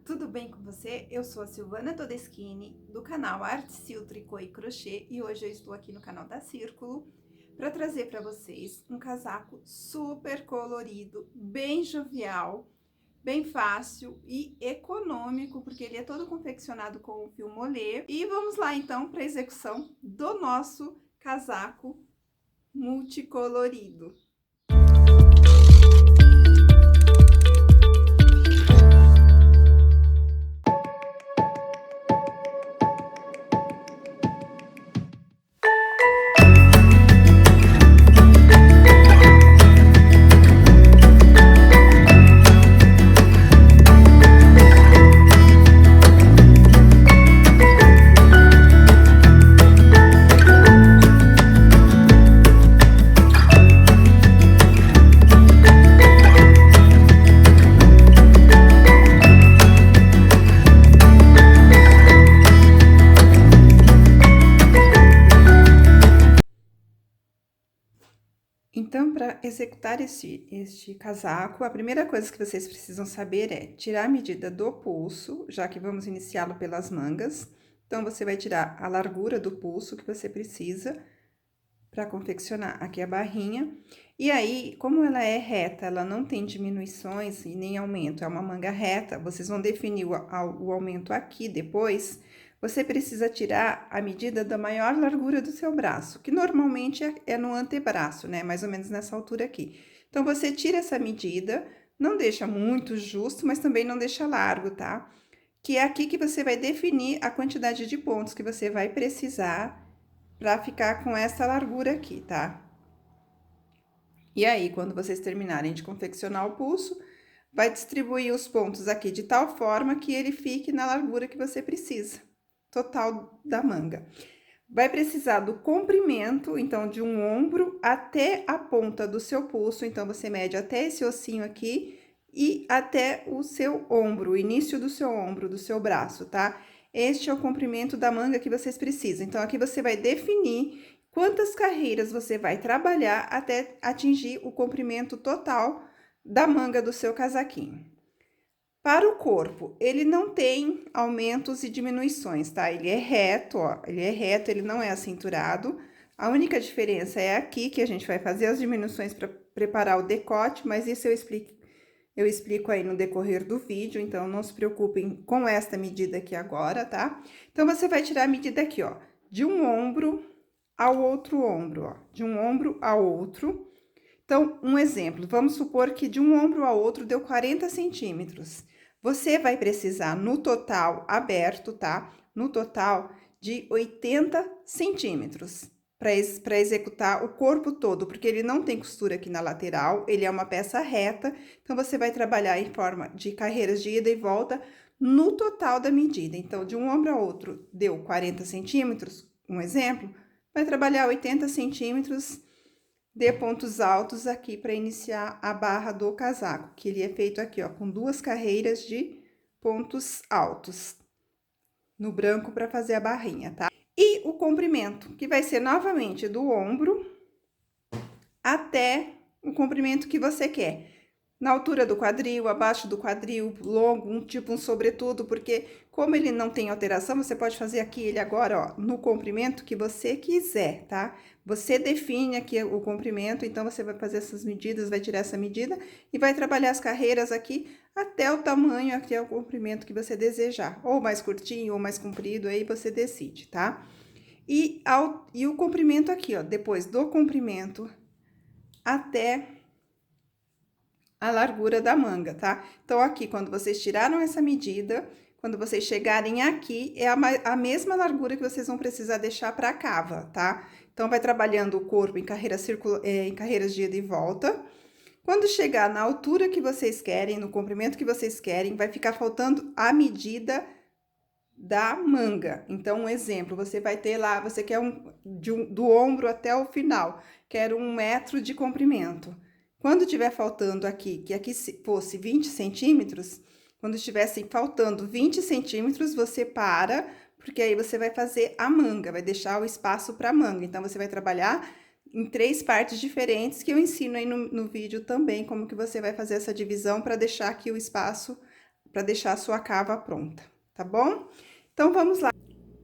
tudo bem com você? Eu sou a Silvana Todeschini, do canal Artsil Tricô e Crochê, e hoje eu estou aqui no canal da Círculo para trazer para vocês um casaco super colorido, bem jovial, bem fácil e econômico, porque ele é todo confeccionado com fio molê. E vamos lá então para a execução do nosso casaco multicolorido. Então, para executar este casaco, a primeira coisa que vocês precisam saber é tirar a medida do pulso, já que vamos iniciá-lo pelas mangas. Então, você vai tirar a largura do pulso que você precisa para confeccionar aqui a barrinha. E aí, como ela é reta, ela não tem diminuições e nem aumento, é uma manga reta, vocês vão definir o aumento aqui depois. Você precisa tirar a medida da maior largura do seu braço, que normalmente é no antebraço, né? Mais ou menos nessa altura aqui. Então, você tira essa medida, não deixa muito justo, mas também não deixa largo, tá? Que é aqui que você vai definir a quantidade de pontos que você vai precisar para ficar com essa largura aqui, tá? E aí, quando vocês terminarem de confeccionar o pulso, vai distribuir os pontos aqui de tal forma que ele fique na largura que você precisa, total da manga. Vai precisar do comprimento, então, de um ombro até a ponta do seu pulso. Então, você mede até esse ossinho aqui e até o seu ombro, o início do seu ombro, do seu braço, tá? Este é o comprimento da manga que vocês precisam. Então, aqui você vai definir quantas carreiras você vai trabalhar até atingir o comprimento total da manga do seu casaquinho. Para o corpo, ele não tem aumentos e diminuições, tá? Ele é reto, ó, ele não é acinturado. A única diferença é aqui que a gente vai fazer as diminuições para preparar o decote, mas isso eu explico aí no decorrer do vídeo, então não se preocupem com esta medida aqui agora, tá? Então, você vai tirar a medida aqui, ó, de um ombro ao outro ombro, ó, de um ombro ao outro. Então, um exemplo, vamos supor que de um ombro ao outro deu 40 centímetros. Você vai precisar, no total aberto, tá? No total de 80 centímetros para executar o corpo todo, porque ele não tem costura aqui na lateral, ele é uma peça reta, então você vai trabalhar em forma de carreiras de ida e volta no total da medida. Então, de um ombro ao outro deu 40 centímetros, um exemplo, vai trabalhar 80 centímetros de pontos altos aqui para iniciar a barra do casaco, que ele é feito aqui, ó, com 2 carreiras de pontos altos no branco para fazer a barrinha, tá? E o comprimento, que vai ser novamente do ombro até o comprimento que você quer. Na altura do quadril, abaixo do quadril, longo, tipo um sobretudo, porque como ele não tem alteração, você pode fazer aqui ele agora, ó, no comprimento que você quiser, tá? Você define aqui o comprimento, então você vai fazer essas medidas, vai tirar essa medida e vai trabalhar as carreiras aqui até o tamanho, aqui é o comprimento que você desejar, ou mais curtinho ou mais comprido, aí você decide, tá? E o comprimento aqui, ó, depois do comprimento até a largura da manga, tá? Então, aqui, quando vocês tiraram essa medida, quando vocês chegarem aqui, é a mesma largura que vocês vão precisar deixar para a cava, tá? Então, vai trabalhando o corpo em carreiras de ida e volta. Quando chegar na altura que vocês querem, no comprimento que vocês querem, vai ficar faltando a medida da manga. Então, um exemplo, você vai ter lá, você quer do ombro até o final, quer 1 metro de comprimento. Quando tiver faltando aqui, que aqui fosse 20 centímetros, quando estivesse faltando 20 centímetros, você para, porque aí você vai fazer a manga, vai deixar o espaço para manga. Então, você vai trabalhar em 3 partes diferentes, que eu ensino aí no vídeo também, como que você vai fazer essa divisão para deixar aqui o espaço para deixar a sua cava pronta, tá bom? Então, vamos lá.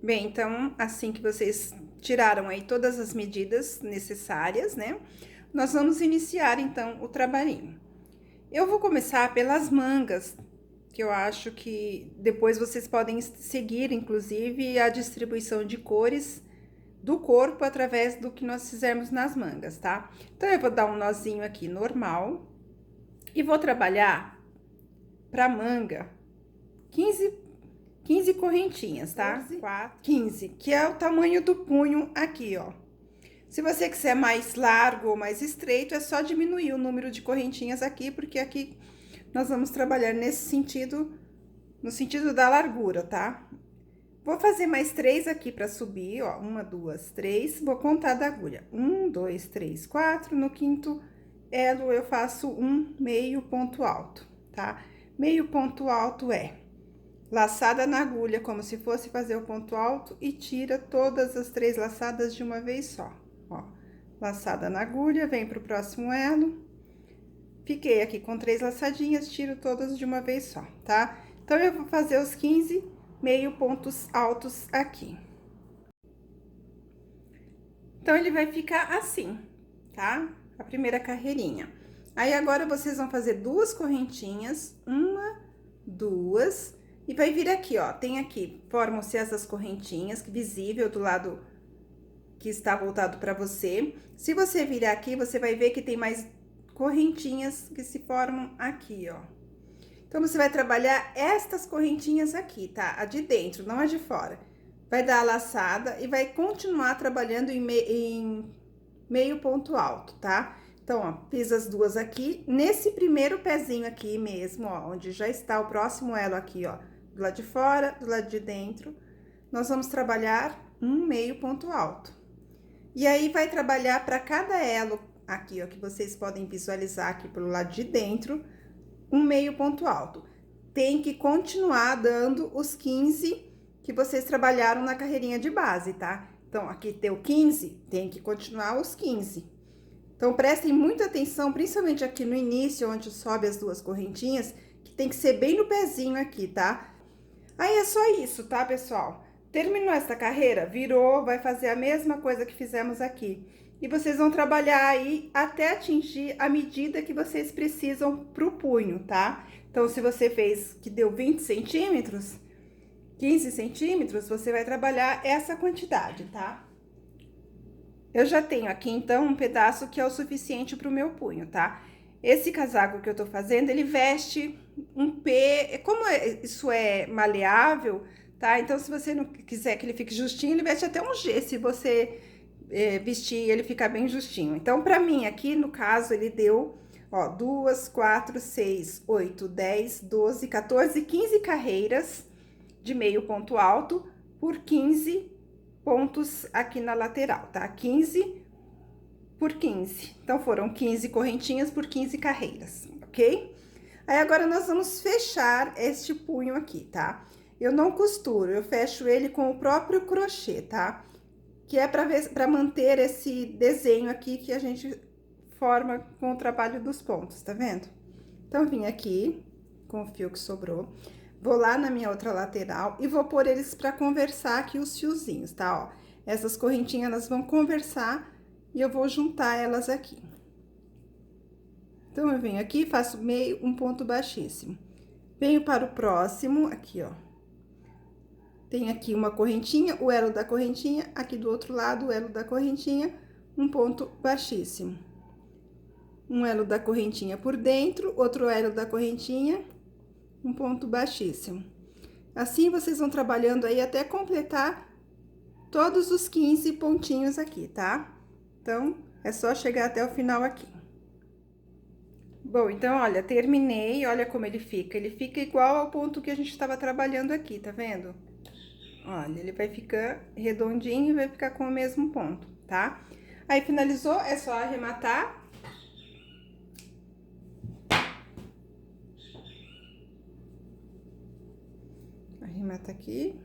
Bem, então, assim que vocês tiraram aí todas as medidas necessárias, né? Nós vamos iniciar, então, o trabalhinho. Eu vou começar pelas mangas, que eu acho que depois vocês podem seguir, inclusive, a distribuição de cores do corpo através do que nós fizermos nas mangas, tá? Então, eu vou dar um nozinho aqui normal e vou trabalhar pra manga 15 correntinhas, tá? 15, que é o tamanho do punho aqui, ó. Se você quiser mais largo ou mais estreito, é só diminuir o número de correntinhas aqui, porque aqui nós vamos trabalhar nesse sentido, no sentido da largura, tá? Vou fazer mais 3 aqui pra subir, ó, 1, 2, 3, vou contar da agulha. 1, 2, 3, 4, no quinto elo eu faço um meio ponto alto, tá? Meio ponto alto é laçada na agulha, como se fosse fazer o ponto alto, e tira todas as 3 laçadas de uma vez só, ó. Laçada na agulha, vem pro próximo elo. Fiquei aqui com 3 laçadinhas, tiro todas de uma vez só, tá? Então, eu vou fazer os 15 meio pontos altos aqui. Então, ele vai ficar assim, tá? A primeira carreirinha. Aí, agora, vocês vão fazer 2 correntinhas, 1, 2, e vai vir aqui, ó, tem aqui, formam-se essas correntinhas, visível do lado que está voltado para você. Se você virar aqui, você vai ver que tem mais correntinhas que se formam aqui, ó. Então, você vai trabalhar estas correntinhas aqui, tá? A de dentro, não a de fora. Vai dar a laçada e vai continuar trabalhando em meio ponto alto, tá? Então, ó, fiz as 2 aqui. Nesse primeiro pezinho aqui mesmo, ó, onde já está o próximo elo aqui, ó, do lado de fora, do lado de dentro, nós vamos trabalhar um meio ponto alto. E aí, vai trabalhar para cada elo aqui, ó, que vocês podem visualizar aqui pelo lado de dentro, um meio ponto alto. Tem que continuar dando os 15 que vocês trabalharam na carreirinha de base, tá? Então, aqui tem o 15, tem que continuar os 15. Então, prestem muita atenção, principalmente aqui no início, onde sobe as 2 correntinhas, que tem que ser bem no pezinho aqui, tá? Aí, é só isso, tá, pessoal? Terminou essa carreira, virou, vai fazer a mesma coisa que fizemos aqui. E vocês vão trabalhar aí até atingir a medida que vocês precisam pro punho, tá? Então, se você fez que deu 20 centímetros, 15 centímetros, você vai trabalhar essa quantidade, tá? Eu já tenho aqui, então, um pedaço que é o suficiente pro meu punho, tá? Esse casaco que eu tô fazendo, ele veste um P, como isso é maleável, tá? Então, se você não quiser que ele fique justinho, ele veste até um G, se você vestir ele ficar bem justinho. Então, pra mim, aqui, no caso, ele deu, ó, 2, 4, 6, 8, 10, 12, 14, 15 carreiras de meio ponto alto por 15 pontos aqui na lateral, tá? 15 por 15. Então, foram 15 correntinhas por 15 carreiras, ok? Aí, agora, nós vamos fechar este punho aqui, tá? Eu não costuro, eu fecho ele com o próprio crochê, tá? Que é pra manter esse desenho aqui que a gente forma com o trabalho dos pontos, tá vendo? Então, vim aqui com o fio que sobrou, vou lá na minha outra lateral e vou pôr eles pra conversar aqui os fiozinhos, tá? Ó, essas correntinhas, elas vão conversar e eu vou juntar elas aqui. Então, eu venho aqui, faço meio, um ponto baixíssimo. Venho para o próximo, aqui, ó. Tem aqui uma correntinha, o elo da correntinha, aqui do outro lado, o elo da correntinha, um ponto baixíssimo. Um elo da correntinha por dentro, outro elo da correntinha, um ponto baixíssimo. Assim, vocês vão trabalhando aí até completar todos os 15 pontinhos aqui, tá? Então, é só chegar até o final aqui. Bom, então, olha, terminei, olha como ele fica. Ele fica igual ao ponto que a gente estava trabalhando aqui, tá vendo? Olha, ele vai ficar redondinho e vai ficar com o mesmo ponto, tá? Aí, finalizou, é só arrematar. Arremata aqui.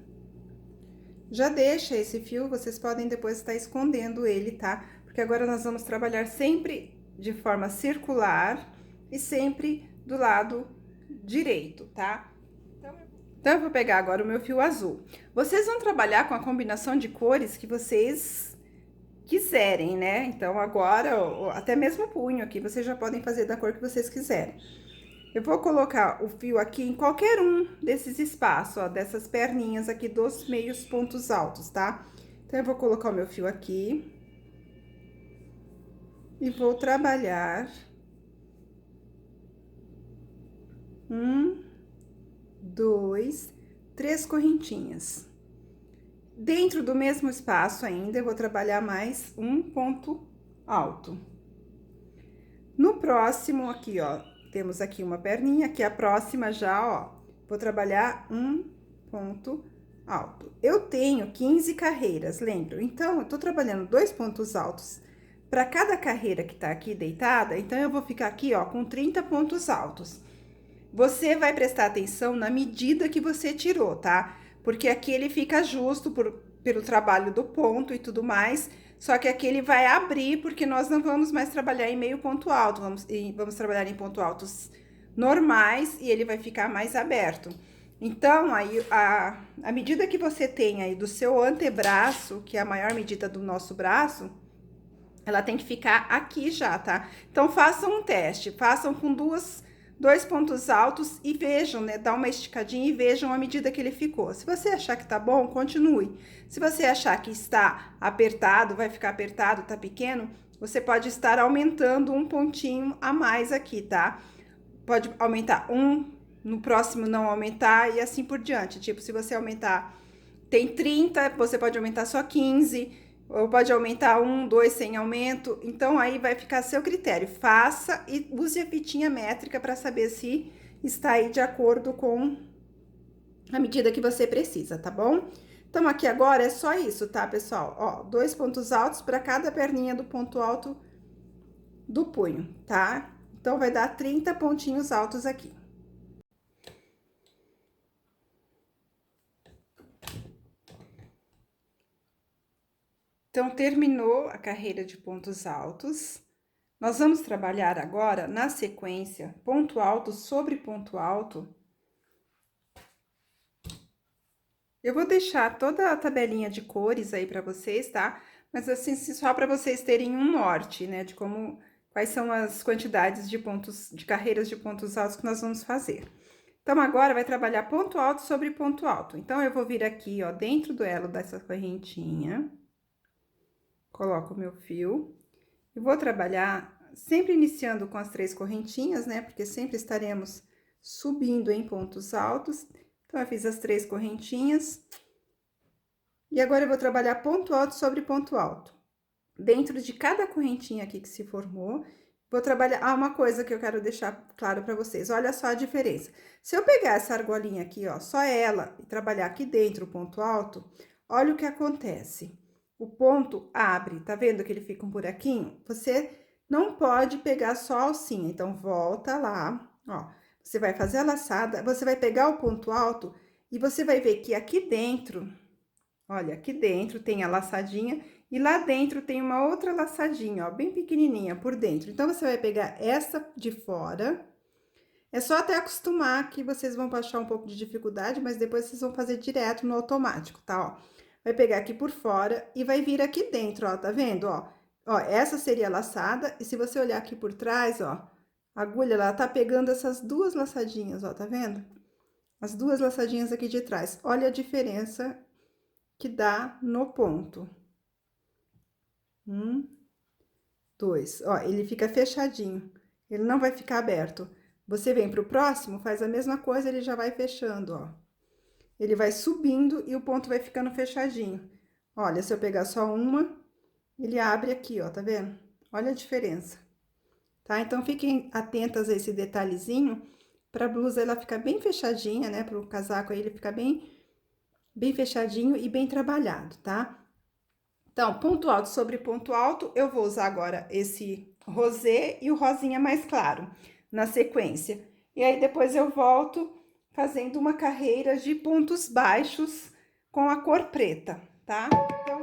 Já deixa esse fio, vocês podem depois estar escondendo ele, tá? Porque agora nós vamos trabalhar sempre de forma circular e sempre do lado direito, tá? Então, eu vou pegar agora o meu fio azul. Vocês vão trabalhar com a combinação de cores que vocês quiserem, né? Então, agora, ó, até mesmo o punho aqui, vocês já podem fazer da cor que vocês quiserem. Eu vou colocar o fio aqui em qualquer um desses espaços, ó, dessas perninhas aqui dos meios pontos altos, tá? Então, eu vou colocar o meu fio aqui. E vou trabalhar 1, 2, 3 correntinhas. Dentro do mesmo espaço ainda, eu vou trabalhar mais um ponto alto. No próximo aqui, ó, temos aqui uma perninha, aqui a próxima já, ó, vou trabalhar um ponto alto. Eu tenho 15 carreiras, lembram? Então, eu tô trabalhando 2 pontos altos para cada carreira que tá aqui deitada, então eu vou ficar aqui, ó, com 30 pontos altos. Você vai prestar atenção na medida que você tirou, tá? Porque aqui ele fica justo pelo trabalho do ponto e tudo mais, só que aqui ele vai abrir, porque nós não vamos mais trabalhar em meio ponto alto, vamos trabalhar em ponto altos normais e ele vai ficar mais aberto. Então, aí, a medida que você tem aí do seu antebraço, que é a maior medida do nosso braço, ela tem que ficar aqui já, tá? Então, façam um teste, façam com dois pontos altos e vejam, né? Dá uma esticadinha e vejam a medida que ele ficou. Se você achar que tá bom, continue. Se você achar que está apertado, vai ficar apertado, tá pequeno, você pode estar aumentando um pontinho a mais aqui, tá? Pode aumentar um, no próximo não aumentar e assim por diante. Tipo, se você aumentar, tem 30, você pode aumentar só 15, ou pode aumentar 1, 2 sem aumento. Então, aí vai ficar a seu critério. Faça e use a fitinha métrica para saber se está aí de acordo com a medida que você precisa, tá bom? Então, aqui agora é só isso, tá, pessoal? Ó, 2 pontos altos para cada perninha do ponto alto do punho, tá? Então, vai dar 30 pontinhos altos aqui. Então, terminou a carreira de pontos altos. Nós vamos trabalhar agora, na sequência, ponto alto sobre ponto alto. Eu vou deixar toda a tabelinha de cores aí para vocês, tá? Mas assim, só para vocês terem um norte, né, de quais são as quantidades de pontos, de carreiras de pontos altos que nós vamos fazer. Então, agora vai trabalhar ponto alto sobre ponto alto. Então, eu vou vir aqui, ó, dentro do elo dessa correntinha. Coloco o meu fio e vou trabalhar sempre iniciando com as 3 correntinhas, né? Porque sempre estaremos subindo em pontos altos. Então, eu fiz as 3 correntinhas. E agora, eu vou trabalhar ponto alto sobre ponto alto. Dentro de cada correntinha aqui que se formou, vou trabalhar... Ah, uma coisa que eu quero deixar claro para vocês. Olha só a diferença. Se eu pegar essa argolinha aqui, ó, só ela, e trabalhar aqui dentro o ponto alto, olha o que acontece. O ponto abre, tá vendo que ele fica um buraquinho? Você não pode pegar só a alcinha, então volta lá, ó. Você vai fazer a laçada, você vai pegar o ponto alto e você vai ver que aqui dentro, olha, aqui dentro tem a laçadinha e lá dentro tem uma outra laçadinha, ó, bem pequenininha por dentro. Então, você vai pegar essa de fora, é só até acostumar que vocês vão achar um pouco de dificuldade, mas depois vocês vão fazer direto no automático, tá, ó. Vai pegar aqui por fora e vai vir aqui dentro, ó, tá vendo, ó? Ó, essa seria a laçada, e se você olhar aqui por trás, ó, a agulha, ela tá pegando essas 2 laçadinhas, ó, tá vendo? As 2 laçadinhas aqui de trás. Olha a diferença que dá no ponto. 1, 2, ó, ele fica fechadinho, ele não vai ficar aberto. Você vem pro próximo, faz a mesma coisa, ele já vai fechando, ó. Ele vai subindo e o ponto vai ficando fechadinho. Olha, se eu pegar só uma, ele abre aqui, ó, tá vendo? Olha a diferença, tá? Então, fiquem atentas a esse detalhezinho, pra blusa ela ficar bem fechadinha, né? Pro casaco aí ele ficar bem fechadinho e bem trabalhado, tá? Então, ponto alto sobre ponto alto, eu vou usar agora esse rosé e o rosinha mais claro, na sequência. E aí, depois eu volto fazendo uma carreira de pontos baixos com a cor preta, tá? Então,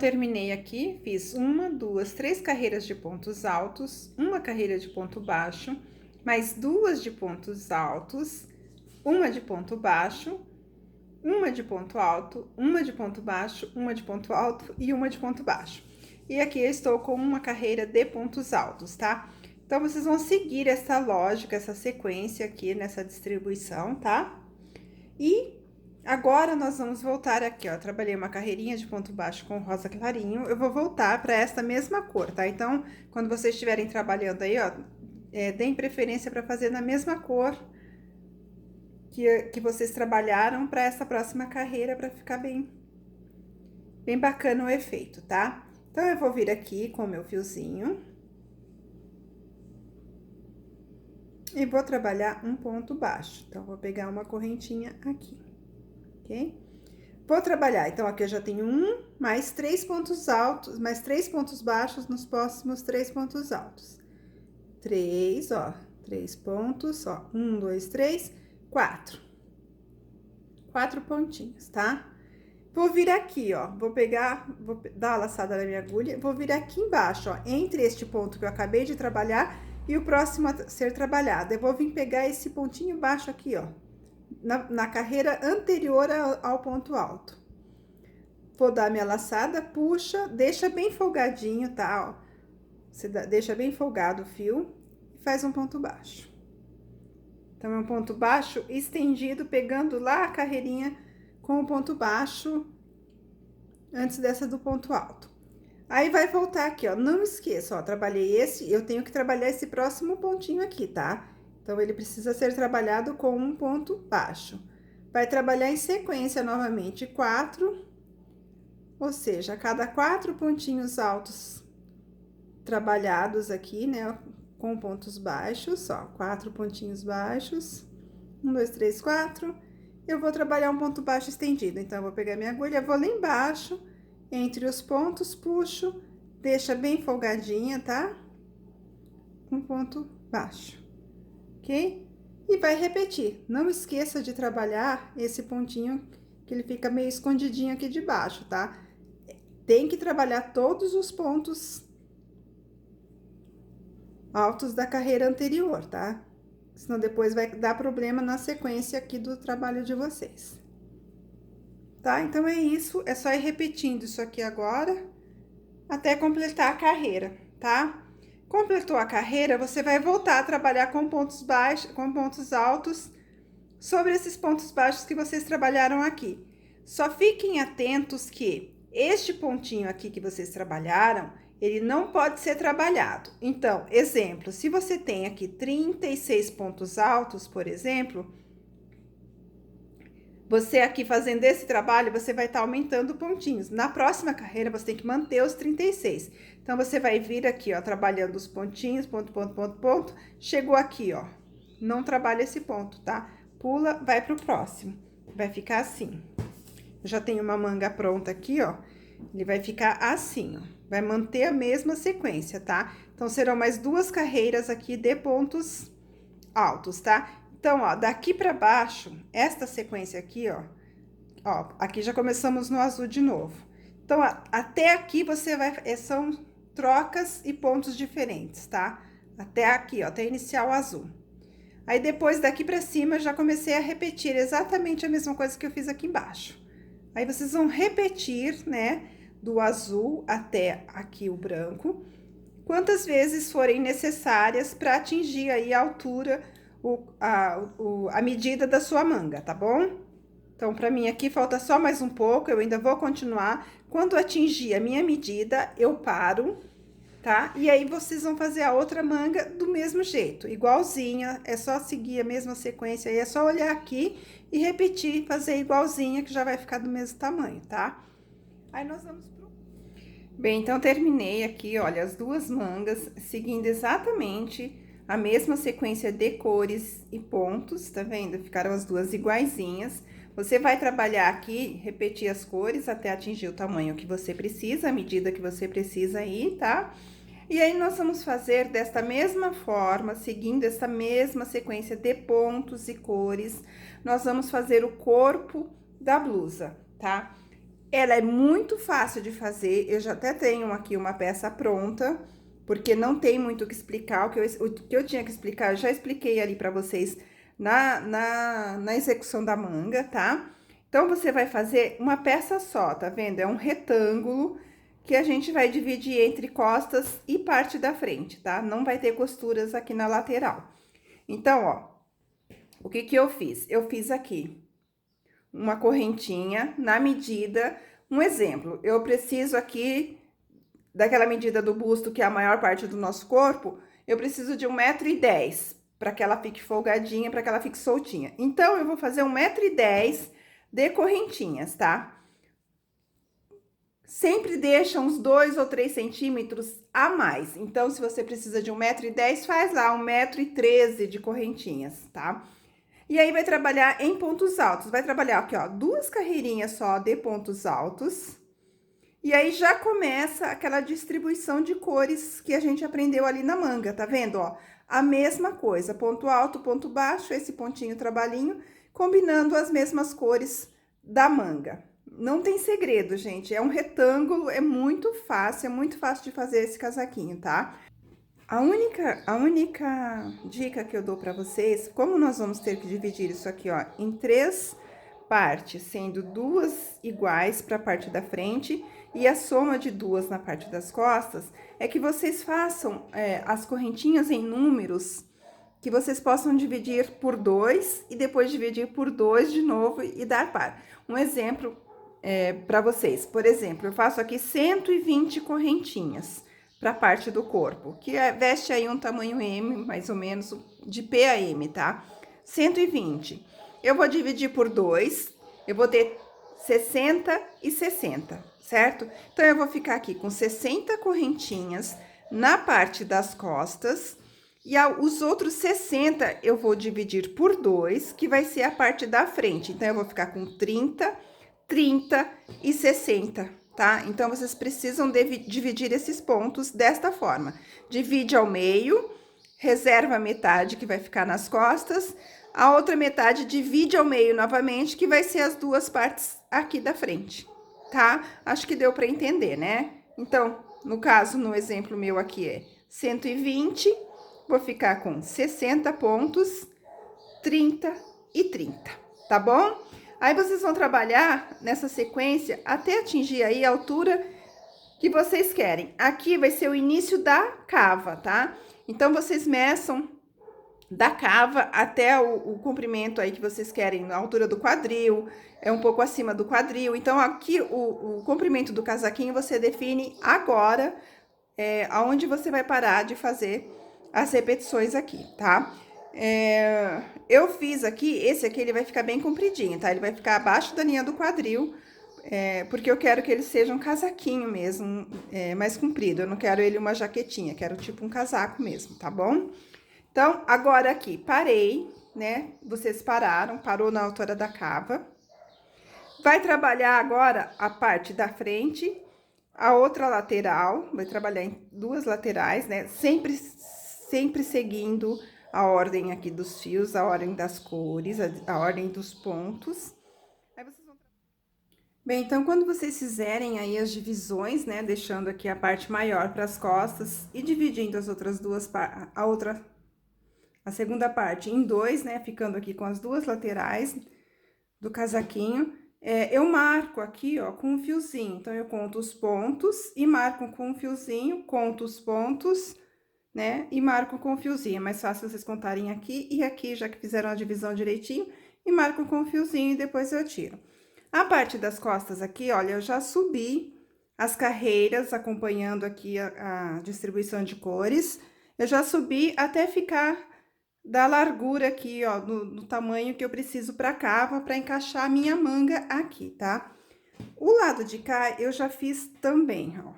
terminei aqui, fiz uma, duas, três carreiras de pontos altos, uma carreira de ponto baixo, mais duas de pontos altos, uma de ponto baixo, uma de ponto alto, uma de ponto baixo, uma de ponto alto e uma de ponto baixo. E aqui eu estou com uma carreira de pontos altos, tá? Então, vocês vão seguir essa lógica, essa sequência aqui nessa distribuição, tá? E agora, nós vamos voltar aqui, ó, trabalhei uma carreirinha de ponto baixo com rosa clarinho, eu vou voltar para esta mesma cor, tá? Então, quando vocês estiverem trabalhando aí, ó, deem preferência para fazer na mesma cor que vocês trabalharam para essa próxima carreira, para ficar bem bacana o efeito, tá? Então, eu vou vir aqui com o meu fiozinho e vou trabalhar um ponto baixo. Então, vou pegar uma correntinha aqui, ok? Vou trabalhar, então, aqui eu já tenho mais 3 pontos altos, mais 3 pontos baixos nos próximos 3 pontos altos. 3, ó, 3 pontos, ó, 1, 2, 3, 4. 4 pontinhos, tá? Vou vir aqui, ó, vou dar a laçada na minha agulha, vou vir aqui embaixo, ó, entre este ponto que eu acabei de trabalhar e o próximo a ser trabalhado. Eu vou vir pegar esse pontinho baixo aqui, ó, na carreira anterior ao ponto alto. Vou dar minha laçada, puxa, deixa bem folgadinho, tá, ó. Você deixa bem folgado o fio e faz um ponto baixo. Então, é um ponto baixo estendido, pegando lá a carreirinha com o ponto baixo antes dessa do ponto alto. Aí, vai voltar aqui, ó, não esqueça, ó, trabalhei esse, eu tenho que trabalhar esse próximo pontinho aqui, tá? Então, ele precisa ser trabalhado com um ponto baixo. Vai trabalhar em sequência novamente 4, ou seja, a cada 4 pontinhos altos trabalhados aqui, né, com pontos baixos, ó, 4 pontinhos baixos, 1, 2, 3, 4, eu vou trabalhar um ponto baixo estendido. Então, eu vou pegar minha agulha, vou lá embaixo, entre os pontos, puxo, deixa bem folgadinha, tá? Um ponto baixo, ok? E vai repetir. Não esqueça de trabalhar esse pontinho, que ele fica meio escondidinho aqui de baixo, tá? Tem que trabalhar todos os pontos altos da carreira anterior, tá? Senão depois vai dar problema na sequência aqui do trabalho de vocês. Tá? Então, é isso. É só ir repetindo isso aqui agora, até completar a carreira, tá? Completou a carreira, você vai voltar a trabalhar com pontos baixos, com pontos altos, sobre esses pontos baixos que vocês trabalharam aqui. Só fiquem atentos que este pontinho aqui que vocês trabalharam, ele não pode ser trabalhado. Então, exemplo, se você tem aqui 36 pontos altos, por exemplo, você aqui fazendo esse trabalho, você vai estar aumentando pontinhos. Na próxima carreira, você tem que manter os 36. Então, você vai vir aqui, ó, trabalhando os pontinhos, ponto, ponto, ponto, ponto. Chegou aqui, ó, não trabalha esse ponto, tá? Pula, vai pro próximo. Vai ficar assim. Eu já tenho uma manga pronta aqui, ó. Ele vai ficar assim, ó. Vai manter a mesma sequência, tá? Então, serão mais 2 carreiras aqui de pontos altos, tá? Então, ó, daqui pra baixo, esta sequência aqui, ó, aqui já começamos no azul de novo. Então, até aqui você vai, são trocas e pontos diferentes, tá? Até aqui, ó, até iniciar o azul. Aí, depois daqui pra cima, eu já comecei a repetir exatamente a mesma coisa que eu fiz aqui embaixo. Aí, vocês vão repetir, né, do azul até aqui o branco, quantas vezes forem necessárias para atingir aí a altura, a medida da sua manga, tá bom? Então, para mim aqui falta só mais um pouco, eu ainda vou continuar. Quando atingir a minha medida, eu paro, tá? E aí, vocês vão fazer a outra manga do mesmo jeito, igualzinha, é só seguir a mesma sequência aí, é só olhar aqui e repetir, fazer igualzinha, que já vai ficar do mesmo tamanho, tá? Aí, nós vamos pro... Bem, então, terminei aqui, olha, as 2 mangas, seguindo exatamente a mesma sequência de cores e pontos, tá vendo? Ficaram as 2 iguaizinhas. Você vai trabalhar aqui, repetir as cores até atingir o tamanho que você precisa, a medida que você precisa aí, tá? E aí, nós vamos fazer desta mesma forma, seguindo essa mesma sequência de pontos e cores, nós vamos fazer o corpo da blusa, tá? Ela é muito fácil de fazer, eu já até tenho aqui uma peça pronta, porque não tem muito o que explicar, o que eu tinha que explicar, eu já expliquei ali pra vocês na execução da manga, tá? Então, você vai fazer uma peça só, tá vendo? É um retângulo que a gente vai dividir entre costas e parte da frente, tá? Não vai ter costuras aqui na lateral. Então, ó, o que que eu fiz? Eu fiz aqui uma correntinha na medida. Um exemplo, eu preciso aqui daquela medida do busto, que é a maior parte do nosso corpo, eu preciso de 1,10 m para que ela fique folgadinha, para que ela fique soltinha. Então, eu vou fazer 1,10 m de correntinhas, tá? Sempre deixa uns 2 ou 3 centímetros a mais. Então, se você precisa de 1,10 m, faz lá 1,13 m de correntinhas, tá? E aí, vai trabalhar em pontos altos. Vai trabalhar aqui, ó, 2 carreirinhas só de pontos altos. E aí, já começa aquela distribuição de cores que a gente aprendeu ali na manga, tá vendo, ó? A mesma coisa, ponto alto, ponto baixo, esse pontinho trabalhinho, combinando as mesmas cores da manga. Não tem segredo, gente, é um retângulo, é muito fácil de fazer esse casaquinho, tá? A única dica que eu dou pra vocês, como nós vamos ter que dividir isso aqui, ó, em 3 partes, sendo 2 iguais para a parte da frente e a soma de 2 na parte das costas, é que vocês façam as correntinhas em números que vocês possam dividir por 2 e depois dividir por 2 de novo e dar par. Um exemplo para vocês, por exemplo, eu faço aqui 120 correntinhas para a parte do corpo, que veste aí um tamanho M, mais ou menos, de P a M, tá? 120. Eu vou dividir por 2, eu vou ter 60 e 60, certo? Então, eu vou ficar aqui com 60 correntinhas na parte das costas, e os outros 60 eu vou dividir por 2, que vai ser a parte da frente. Então, eu vou ficar com 30, 30 e 60, tá? Então, vocês precisam dividir esses pontos desta forma. Divide ao meio, reserva a metade que vai ficar nas costas, a outra metade divide ao meio novamente, que vai ser as 2 partes aqui da frente, tá? Acho que deu para entender, né? Então, no caso, no exemplo meu aqui é 120, vou ficar com 60 pontos, 30 e 30, tá bom? Aí, vocês vão trabalhar nessa sequência até atingir aí a altura que vocês querem. Aqui vai ser o início da cava, tá? Então, vocês meçam da cava até o comprimento aí que vocês querem, na altura do quadril, é um pouco acima do quadril. Então, aqui o comprimento do casaquinho você define agora, aonde você vai parar de fazer as repetições aqui, tá? Eu fiz aqui, esse aqui ele vai ficar bem compridinho, tá? Ele vai ficar abaixo da linha do quadril, porque eu quero que ele seja um casaquinho mesmo, mais comprido. Eu não quero ele uma jaquetinha, quero tipo um casaco mesmo, tá bom? Então, agora aqui, parei, né? Vocês parou na altura da cava. Vai trabalhar agora a parte da frente, a outra lateral, vai trabalhar em 2 laterais, né? Sempre seguindo a ordem aqui dos fios, a ordem das cores, a ordem dos pontos. Aí vocês vão... Bem, então, quando vocês fizerem aí as divisões, né? Deixando aqui a parte maior para as costas e dividindo as outras duas, a segunda parte em 2, né? Ficando aqui com as 2 laterais do casaquinho. Eu marco aqui, ó, com um fiozinho. Então, eu conto os pontos e marco com um fiozinho, conto os pontos, né? E marco com um fiozinho. É mais fácil vocês contarem aqui e aqui, já que fizeram a divisão direitinho. E marco com um fiozinho e depois eu tiro. A parte das costas aqui, olha, eu já subi as carreiras, acompanhando aqui a distribuição de cores. Eu já subi até ficar da largura aqui, ó, no tamanho que eu preciso pra cava, pra encaixar a minha manga aqui, tá? O lado de cá, eu já fiz também, ó.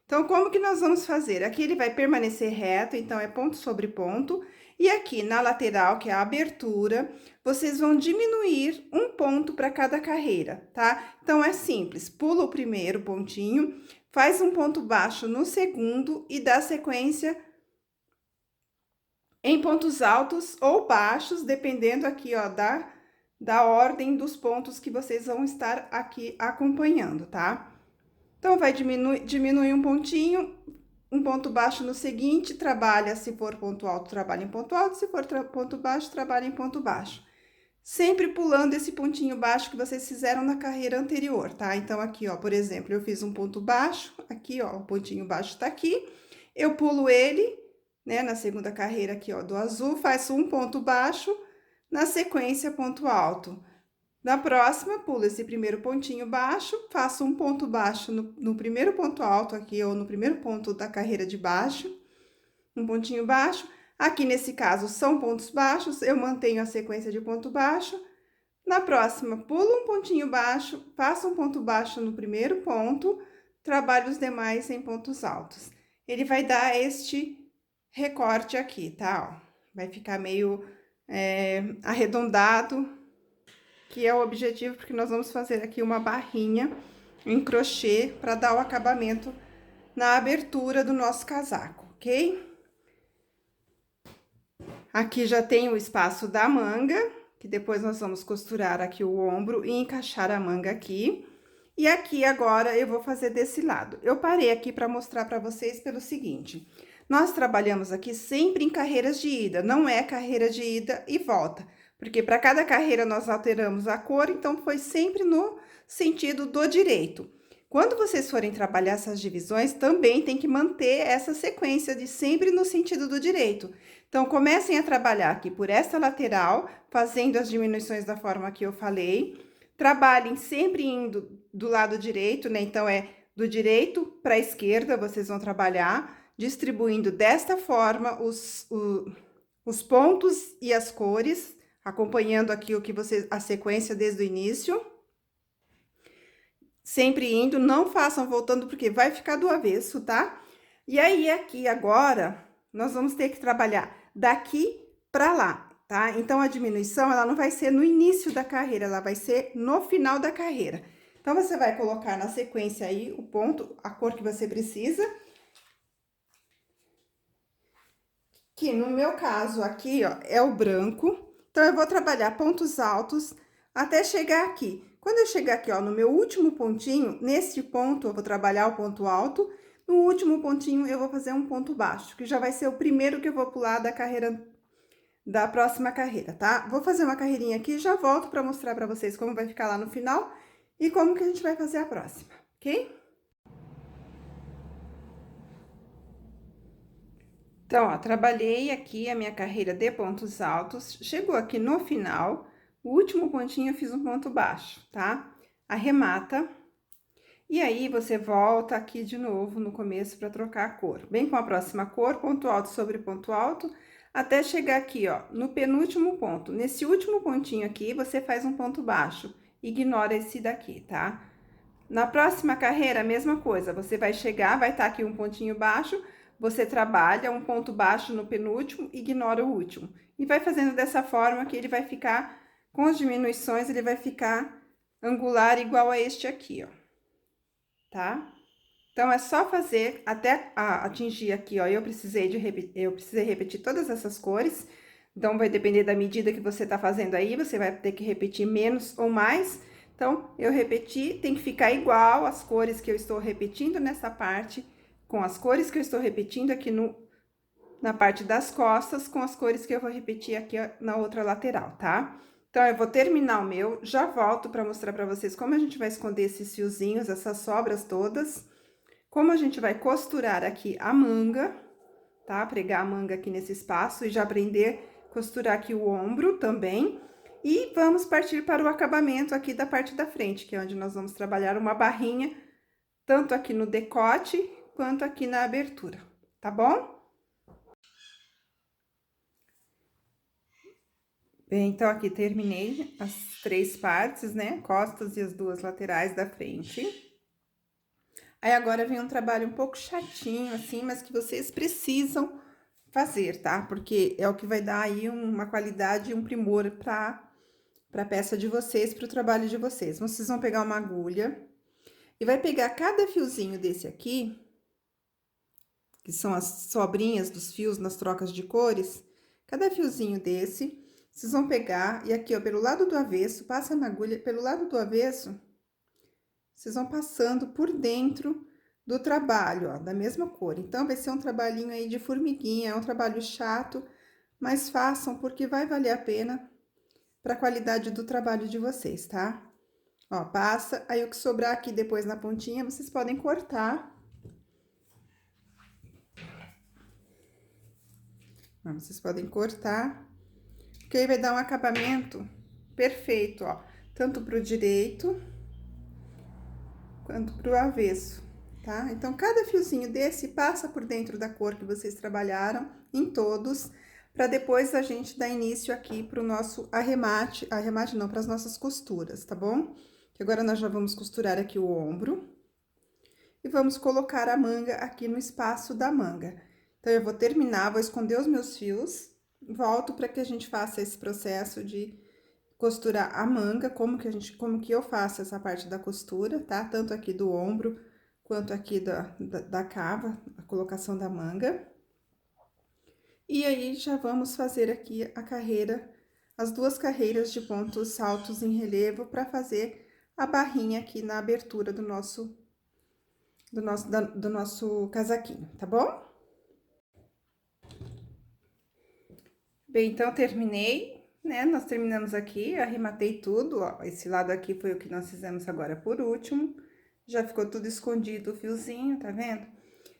Então, como que nós vamos fazer? Aqui ele vai permanecer reto, então, é ponto sobre ponto. E aqui, na lateral, que é a abertura, vocês vão diminuir um ponto para cada carreira, tá? Então, é simples, pula o primeiro pontinho, faz um ponto baixo no segundo e dá sequência em pontos altos ou baixos, dependendo aqui, ó, da ordem dos pontos que vocês vão estar aqui acompanhando, tá? Então, vai diminuir um ponto baixo no seguinte, trabalha, se for ponto alto, trabalha em ponto alto, se for ponto baixo, trabalha em ponto baixo. Sempre pulando esse pontinho baixo que vocês fizeram na carreira anterior, tá? Então, aqui, ó, por exemplo, eu fiz um ponto baixo, aqui, ó, o pontinho baixo tá aqui, eu pulo ele, né, na segunda carreira aqui, ó, do azul, faço um ponto baixo, na sequência, ponto alto. Na próxima, pulo esse primeiro pontinho baixo, faço um ponto baixo no primeiro ponto alto aqui, ou no primeiro ponto da carreira de baixo, um pontinho baixo. Aqui, nesse caso, são pontos baixos, eu mantenho a sequência de ponto baixo. Na próxima, pulo um pontinho baixo, faço um ponto baixo no primeiro ponto, trabalho os demais em pontos altos. Ele vai dar este recorte aqui, tá? Ó, vai ficar meio arredondado, que é o objetivo, porque nós vamos fazer aqui uma barrinha em crochê para dar o acabamento na abertura do nosso casaco, ok? Aqui já tem o espaço da manga, que depois nós vamos costurar aqui o ombro e encaixar a manga aqui. E aqui agora eu vou fazer desse lado. Eu parei aqui para mostrar para vocês pelo seguinte: nós trabalhamos aqui sempre em carreiras de ida, não é carreira de ida e volta. Porque para cada carreira nós alteramos a cor, então foi sempre no sentido do direito. Quando vocês forem trabalhar essas divisões, também tem que manter essa sequência de sempre no sentido do direito. Então, comecem a trabalhar aqui por essa lateral, fazendo as diminuições da forma que eu falei. Trabalhem sempre indo do lado direito, né? Então, é do direito para a esquerda, vocês vão trabalhar, distribuindo desta forma os pontos e as cores, acompanhando aqui a sequência desde o início. Sempre indo, não façam voltando, porque vai ficar do avesso, tá? E aí, aqui agora, nós vamos ter que trabalhar daqui para lá, tá? Então, a diminuição, ela não vai ser no início da carreira, ela vai ser no final da carreira. Então, você vai colocar na sequência aí o ponto, a cor que você precisa. Que no meu caso aqui, ó, é o branco. Então, eu vou trabalhar pontos altos até chegar aqui. Quando eu chegar aqui, ó, no meu último pontinho, nesse ponto eu vou trabalhar o ponto alto. No último pontinho eu vou fazer um ponto baixo, que já vai ser o primeiro que eu vou pular da carreira, da próxima carreira, tá? Vou fazer uma carreirinha aqui e já volto pra mostrar pra vocês como vai ficar lá no final e como que a gente vai fazer a próxima, ok? Então, ó, trabalhei aqui a minha carreira de pontos altos, chegou aqui no final, o último pontinho eu fiz um ponto baixo, tá? Arremata, e aí você volta aqui de novo no começo para trocar a cor. Vem com a próxima cor, ponto alto sobre ponto alto, até chegar aqui, ó, no penúltimo ponto. Nesse último pontinho aqui, você faz um ponto baixo, ignora esse daqui, tá? Na próxima carreira, a mesma coisa, você vai chegar, vai estar aqui um pontinho baixo, você trabalha um ponto baixo no penúltimo, ignora o último. E vai fazendo dessa forma que ele vai ficar, com as diminuições, ele vai ficar angular igual a este aqui, ó. Tá? Então, é só fazer até atingir aqui, ó. Eu precisei repetir todas essas cores. Então, vai depender da medida que você tá fazendo aí, você vai ter que repetir menos ou mais. Então, eu repeti, tem que ficar igual as cores que eu estou repetindo nessa parte, com as cores que eu estou repetindo aqui na parte das costas, com as cores que eu vou repetir aqui na outra lateral, tá? Então, eu vou terminar o meu, já volto para mostrar para vocês como a gente vai esconder esses fiozinhos, essas sobras todas, como a gente vai costurar aqui a manga, tá? Pregar a manga aqui nesse espaço e já aprender a costurar aqui o ombro também. E vamos partir para o acabamento aqui da parte da frente, que é onde nós vamos trabalhar uma barrinha, tanto aqui no decote, quanto aqui na abertura, tá bom? Bem, então, aqui terminei as 3 partes, né? Costas e as 2 laterais da frente. Aí, agora vem um trabalho um pouco chatinho, assim, mas que vocês precisam fazer, tá? Porque é o que vai dar aí uma qualidade e um primor pra peça de vocês, pro trabalho de vocês. Vocês vão pegar uma agulha e vai pegar cada fiozinho desse aqui, que são as sobrinhas dos fios nas trocas de cores, cada fiozinho desse, Vocês vão pegar e aqui, ó, pelo lado do avesso, passa na agulha, pelo lado do avesso, vocês vão passando por dentro do trabalho, ó, da mesma cor. Então, vai ser um trabalhinho aí de formiguinha, é um trabalho chato, mas façam porque vai valer a pena para a qualidade do trabalho de vocês, tá? Ó, passa, aí o que sobrar aqui depois na pontinha, vocês podem cortar. Ó, vocês podem cortar, porque aí vai dar um acabamento perfeito, ó. Tanto pro direito, quanto pro avesso, tá? Então, cada fiozinho desse passa por dentro da cor que vocês trabalharam, em todos, para depois a gente dar início aqui pro nosso arremate não, para as nossas costuras, tá bom? Que agora nós já vamos costurar aqui o ombro. E vamos colocar a manga aqui no espaço da manga. Então, eu vou terminar, vou esconder os meus fios, volto para que a gente faça esse processo de costurar a manga, como que eu faço essa parte da costura, tá? Tanto aqui do ombro, quanto aqui da cava, a colocação da manga. E aí, já vamos fazer aqui a carreira, as duas carreiras de pontos altos em relevo para fazer a barrinha aqui na abertura do nosso casaquinho, tá bom? Bem, então, terminei, né? Nós terminamos aqui, arrematei tudo, ó. Esse lado aqui foi o que nós fizemos agora por último. Já ficou tudo escondido o fiozinho, tá vendo?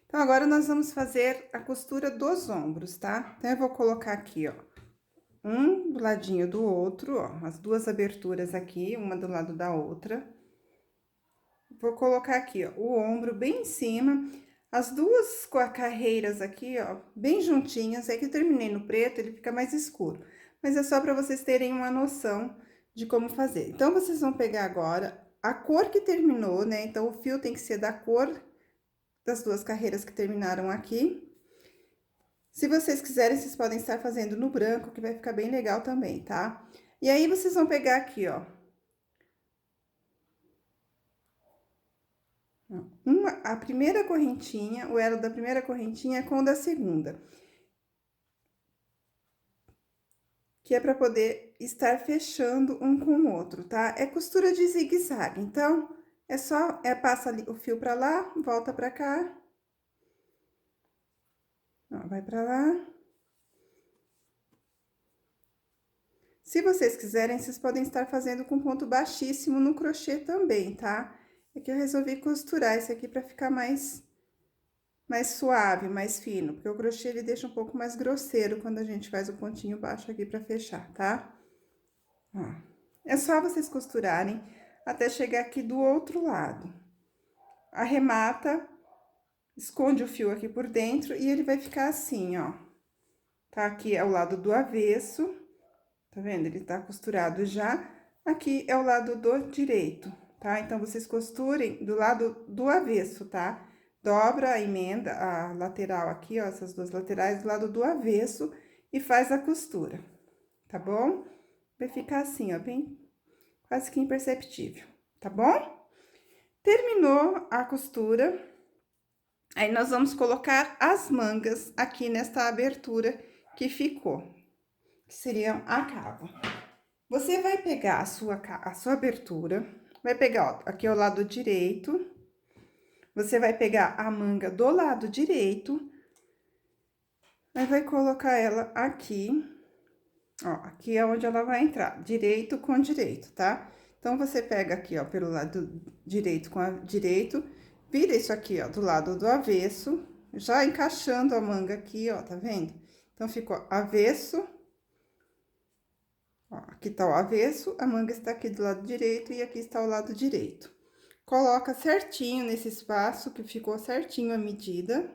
Então, agora nós vamos fazer a costura dos ombros, tá? Então, eu vou colocar aqui, ó, um do ladinho do outro, ó, as duas aberturas aqui, uma do lado da outra. Vou colocar aqui, ó, o ombro bem em cima, as duas carreiras aqui, ó, bem juntinhas. É que eu terminei no preto, ele fica mais escuro. Mas é só para vocês terem uma noção de como fazer. Então, vocês vão pegar agora a cor que terminou, né? Então, o fio tem que ser da cor das duas carreiras que terminaram aqui. Se vocês quiserem, vocês podem estar fazendo no branco, que vai ficar bem legal também, tá? E aí, vocês vão pegar aqui, ó, a primeira correntinha, o elo da primeira correntinha com o da segunda. Que é para poder estar fechando um com o outro, tá? É costura de zigue-zague, então, passa ali o fio pra lá, volta pra cá. Ó, vai pra lá. Se vocês quiserem, vocês podem estar fazendo com ponto baixíssimo no crochê também, tá? É que eu resolvi costurar esse aqui pra ficar mais suave, mais fino, porque o crochê ele deixa um pouco mais grosseiro quando a gente faz o pontinho baixo aqui pra fechar, tá? Ó, é só vocês costurarem até chegar aqui do outro lado. Arremata, esconde o fio aqui por dentro e ele vai ficar assim, ó. Tá? Aqui é o lado do avesso, tá vendo? Ele tá costurado já. Aqui é o lado do direito, tá? Então, vocês costurem do lado do avesso, tá? Dobra a emenda, a lateral aqui, ó, essas duas laterais do lado do avesso e faz a costura, tá bom? Vai ficar assim, ó, bem quase que imperceptível, tá bom? Terminou a costura, aí nós vamos colocar as mangas aqui nesta abertura que ficou, que seriam a cava. Você vai pegar a sua abertura, vai pegar, ó, aqui é o lado direito, você vai pegar a manga do lado direito, aí vai colocar ela aqui, ó, aqui é onde ela vai entrar, direito com direito, tá? Então, você pega aqui, ó, pelo lado direito com direito, vira isso aqui, ó, do lado do avesso, já encaixando a manga aqui, ó, tá vendo? Então, ficou avesso, ó, aqui tá o avesso, a manga está aqui do lado direito e aqui está o lado direito. Coloca certinho nesse espaço, que ficou certinho a medida.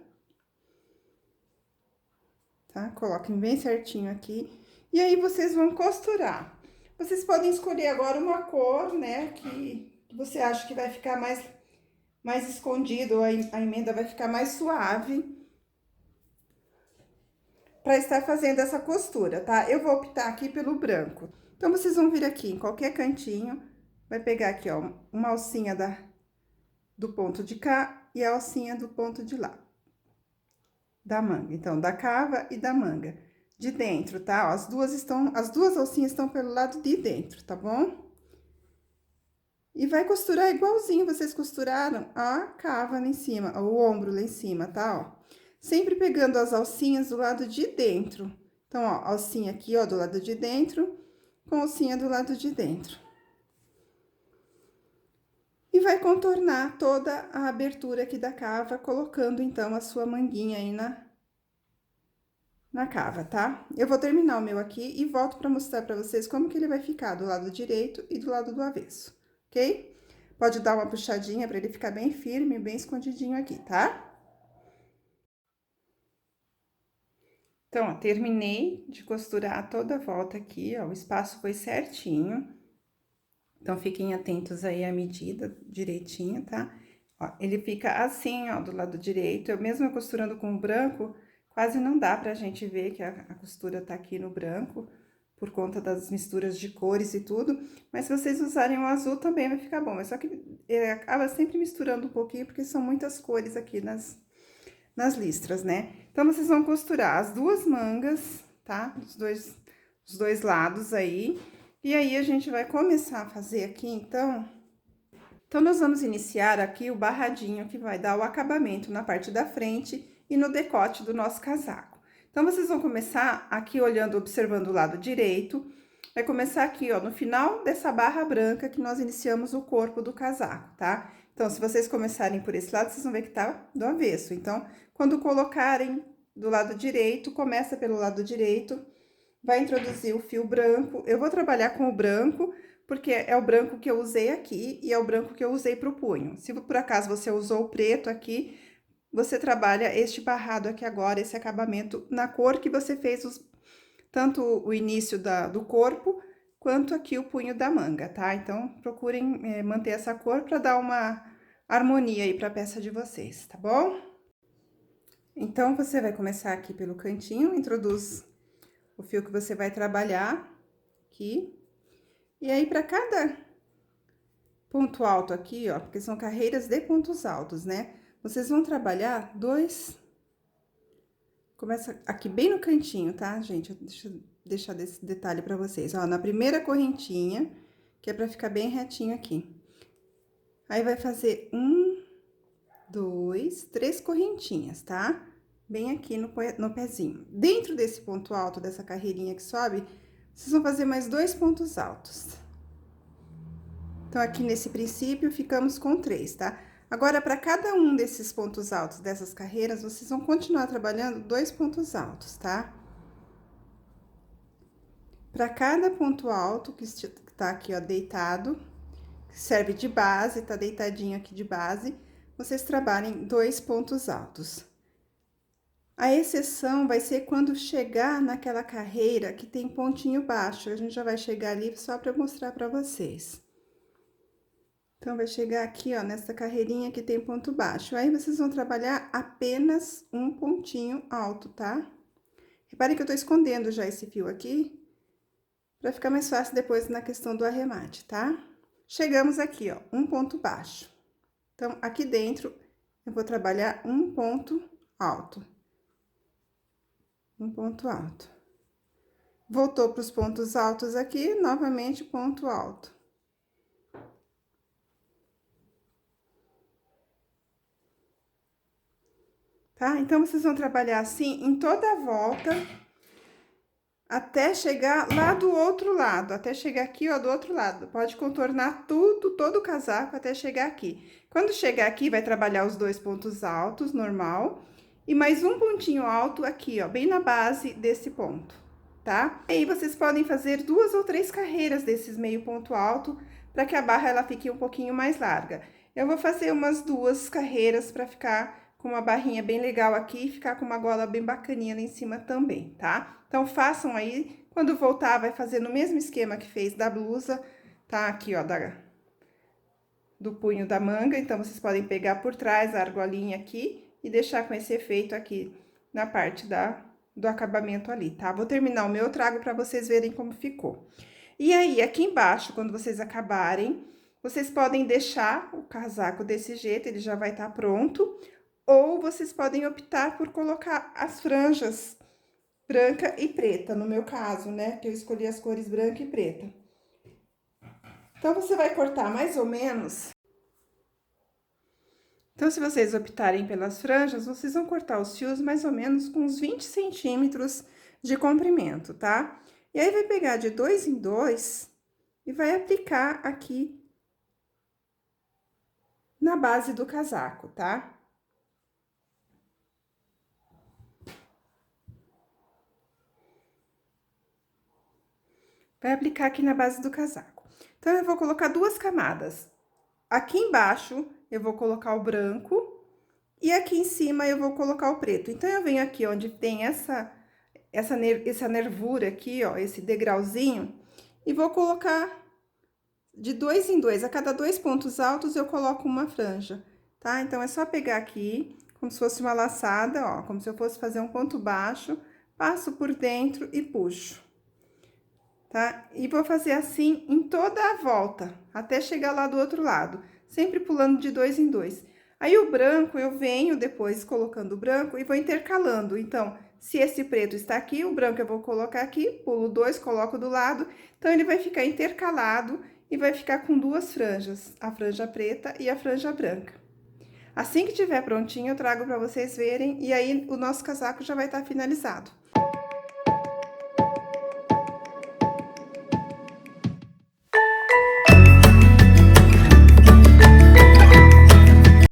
Tá? Coloquem bem certinho aqui. E aí, vocês vão costurar. Vocês podem escolher agora uma cor, né, que você acha que vai ficar mais escondido, ou a emenda vai ficar mais suave para estar fazendo essa costura, tá? Eu vou optar aqui pelo branco. Então, vocês vão vir aqui em qualquer cantinho, vai pegar aqui, ó, uma alcinha do ponto de cá e a alcinha do ponto de lá, da manga. Então, da cava e da manga. de dentro, tá? Ó, as duas alcinhas estão pelo lado de dentro, tá bom? E vai costurar igualzinho vocês costuraram a cava lá em cima, o ombro lá em cima, tá? Ó, sempre pegando as alcinhas do lado de dentro. Então, ó, alcinha aqui, ó, do lado de dentro, com alcinha do lado de dentro. E vai contornar toda a abertura aqui da cava, colocando, então, a sua manguinha aí na cava, tá? Eu vou terminar o meu aqui e volto pra mostrar pra vocês como que ele vai ficar do lado direito e do lado do avesso, ok? Pode dar uma puxadinha pra ele ficar bem firme, bem escondidinho aqui, tá? Então, ó, terminei de costurar toda a volta aqui, ó, o espaço foi certinho. Então, fiquem atentos aí à medida direitinho, tá? Ó, ele fica assim, ó, do lado direito. Eu mesmo costurando com o branco, quase não dá pra gente ver que a costura tá aqui no branco, por conta das misturas de cores e tudo. Mas se vocês usarem o azul também vai ficar bom. Mas só que acaba sempre misturando um pouquinho, porque são muitas cores aqui nas listras, né? Então, vocês vão costurar as duas mangas, tá? Os dois lados aí. E aí, a gente vai começar a fazer aqui, então... Então, nós vamos iniciar aqui o barradinho, que vai dar o acabamento na parte da frente e no decote do nosso casaco. Então, vocês vão começar aqui olhando, observando o lado direito. Vai começar aqui, ó, no final dessa barra branca que nós iniciamos o corpo do casaco, tá? Então, se vocês começarem por esse lado, vocês vão ver que tá do avesso. Então, quando colocarem do lado direito, começa pelo lado direito, vai introduzir o fio branco. Eu vou trabalhar com o branco, porque é o branco que eu usei aqui e é o branco que eu usei pro punho. Se por acaso você usou o preto aqui, você trabalha este barrado aqui agora, esse acabamento, na cor que você fez tanto o início do corpo, quanto aqui o punho da manga, tá? Então, procurem manter essa cor para dar uma harmonia aí pra peça de vocês, tá bom? Então, você vai começar aqui pelo cantinho, introduz o fio que você vai trabalhar aqui. E aí, para cada ponto alto aqui, ó, porque são carreiras de pontos altos, né? Vocês vão trabalhar dois... Começa aqui bem no cantinho, tá, gente? Deixa eu deixar desse detalhe pra vocês. Ó, na primeira correntinha, que é pra ficar bem retinho aqui. Aí, vai fazer 1, 2, 3 correntinhas, tá? Bem aqui no pezinho. Dentro desse ponto alto, dessa carreirinha que sobe, vocês vão fazer mais 2 pontos altos. Então, aqui nesse princípio, ficamos com 3, tá? Agora, para cada um desses pontos altos dessas carreiras, vocês vão continuar trabalhando 2 pontos altos, tá? Para cada ponto alto que tá aqui, ó, deitado, que serve de base, tá deitadinho aqui de base, vocês trabalhem 2 pontos altos. A exceção vai ser quando chegar naquela carreira que tem pontinho baixo. A gente já vai chegar ali só para mostrar para vocês. Então, vai chegar aqui, ó, nessa carreirinha que tem ponto baixo. Aí, vocês vão trabalhar apenas um pontinho alto, tá? Reparem que eu tô escondendo já esse fio aqui, pra ficar mais fácil depois na questão do arremate, tá? Chegamos aqui, ó, um ponto baixo. Então, aqui dentro, eu vou trabalhar um ponto alto. Um ponto alto. Voltou pros pontos altos aqui, novamente ponto alto. Tá? Então, vocês vão trabalhar assim em toda a volta, até chegar lá do outro lado, até chegar aqui, ó, do outro lado. Pode contornar tudo, todo o casaco até chegar aqui. Quando chegar aqui, vai trabalhar os 2 pontos altos, normal, e mais um pontinho alto aqui, ó, bem na base desse ponto, tá? E aí, vocês podem fazer 2 ou 3 carreiras desses meio ponto alto, para que a barra, ela fique um pouquinho mais larga. Eu vou fazer umas 2 carreiras para ficar com uma barrinha bem legal aqui e ficar com uma gola bem bacaninha lá em cima também, tá? Então, façam aí, quando voltar, vai fazer no mesmo esquema que fez da blusa, tá? Aqui, ó, do punho da manga, então, vocês podem pegar por trás a argolinha aqui e deixar com esse efeito aqui na parte do acabamento ali, tá? Vou terminar o meu, eu trago pra vocês verem como ficou. E aí, aqui embaixo, quando vocês acabarem, vocês podem deixar o casaco desse jeito, ele já vai estar pronto. Ou vocês podem optar por colocar as franjas branca e preta, no meu caso, né? Que eu escolhi as cores branca e preta. Então, você vai cortar mais ou menos. Então, se vocês optarem pelas franjas, vocês vão cortar os fios mais ou menos com uns 20 centímetros de comprimento, tá? E aí, vai pegar de 2 em 2 e vai aplicar aqui na base do casaco, tá? Vai aplicar aqui na base do casaco. Então, eu vou colocar 2 camadas. Aqui embaixo, eu vou colocar o branco e aqui em cima eu vou colocar o preto. Então, eu venho aqui onde tem essa nervura aqui, ó, esse degrauzinho, e vou colocar de 2 em 2. A cada 2 pontos altos, eu coloco uma franja, tá? Então, é só pegar aqui, como se fosse uma laçada, ó, como se eu fosse fazer um ponto baixo, passo por dentro e puxo. Tá? E vou fazer assim em toda a volta, até chegar lá do outro lado, sempre pulando de 2 em 2. Aí, o branco, eu venho depois colocando o branco e vou intercalando. Então, se esse preto está aqui, o branco eu vou colocar aqui, pulo 2, coloco do lado. Então, ele vai ficar intercalado e vai ficar com 2 franjas, a franja preta e a franja branca. Assim que tiver prontinho, eu trago para vocês verem, e aí o nosso casaco já vai estar finalizado.